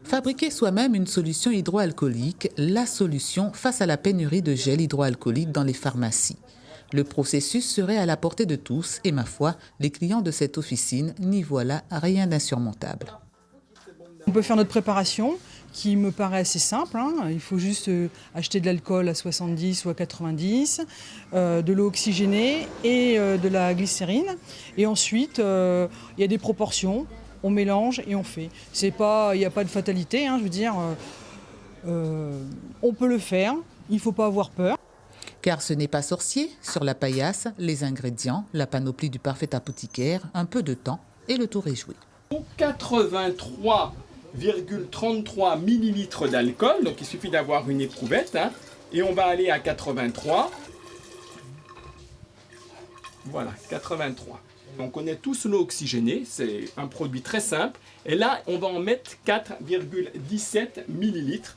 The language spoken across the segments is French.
Fabriquer soi-même une solution hydroalcoolique, la solution face à la pénurie de gel hydroalcoolique dans les pharmacies. Le processus serait à la portée de tous et, ma foi, les clients de cette officine n'y voient là rien d'insurmontable. On peut faire notre préparation qui me paraît assez simple, hein. Il faut juste acheter de l'alcool à 70 ou à 90, de l'eau oxygénée et de la glycérine. Et ensuite, il y a des proportions, on mélange et on fait. Il n'y a pas de fatalité, hein, je veux dire, on peut le faire, il ne faut pas avoir peur. Car ce n'est pas sorcier, sur la paillasse, les ingrédients, la panoplie du parfait apothicaire, un peu de temps et le tour est joué. 83,33 millilitres d'alcool, donc il suffit d'avoir une éprouvette, hein, et on va aller à 83. Voilà, 83. On connaît tous l'eau oxygénée, c'est un produit très simple, et là on va en mettre 4,17 millilitres.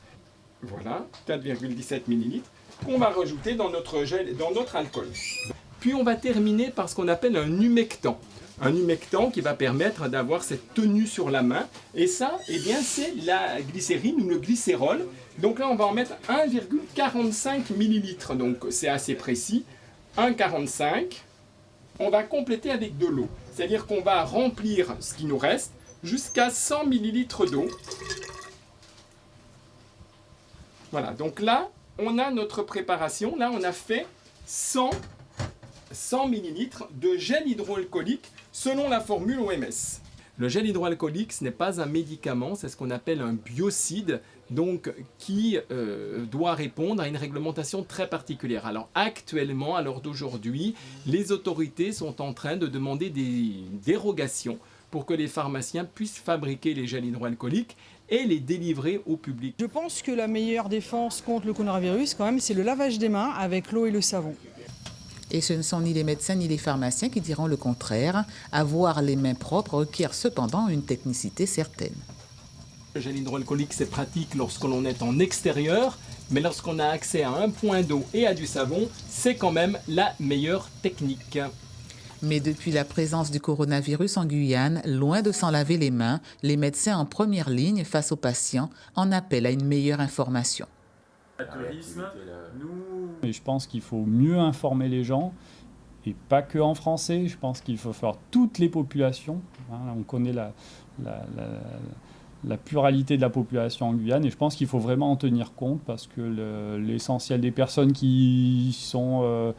Voilà, 4,17 millilitres. Qu'on va rajouter dans notre gel, dans notre alcool. Puis on va terminer par ce qu'on appelle un humectant. Un humectant qui va permettre d'avoir cette tenue sur la main. Et ça, eh bien, c'est la glycérine ou le glycérol. Donc là, on va en mettre 1,45 millilitres. Donc c'est assez précis. 1,45. On va compléter avec de l'eau. C'est-à-dire qu'on va remplir ce qui nous reste jusqu'à 100 millilitres d'eau. Voilà, donc là, on a notre préparation. Là, on a fait 100 millilitres de gel hydroalcoolique selon la formule OMS. Le gel hydroalcoolique, ce n'est pas un médicament, c'est ce qu'on appelle un biocide, donc qui doit répondre à une réglementation très particulière. Alors actuellement, à l'heure d'aujourd'hui, les autorités sont en train de demander des dérogations pour que les pharmaciens puissent fabriquer les gels hydroalcooliques et les délivrer au public. Je pense que la meilleure défense contre le coronavirus, quand même, c'est le lavage des mains avec l'eau et le savon. Et ce ne sont ni les médecins ni les pharmaciens qui diront le contraire. Avoir les mains propres requiert cependant une technicité certaine. Le gel hydroalcoolique, c'est pratique lorsque l'on est en extérieur, mais lorsqu'on a accès à un point d'eau et à du savon, c'est quand même la meilleure technique. Mais depuis la présence du coronavirus en Guyane, loin de s'en laver les mains, les médecins en première ligne face aux patients en appellent à une meilleure information. Et je pense qu'il faut mieux informer les gens, et pas que en français. Je pense qu'il faut faire toutes les populations. Hein, on connaît la pluralité de la population en Guyane, et je pense qu'il faut vraiment en tenir compte parce que l'essentiel des personnes qui sont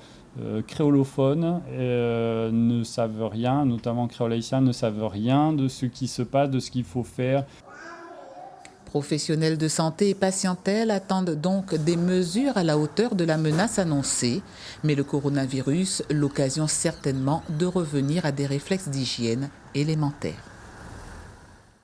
créolophones ne savent rien, notamment créolo-haïtiens, ne savent rien de ce qui se passe, de ce qu'il faut faire. Professionnels de santé et patientèle attendent donc des mesures à la hauteur de la menace annoncée. Mais le coronavirus, l'occasion certainement de revenir à des réflexes d'hygiène élémentaires.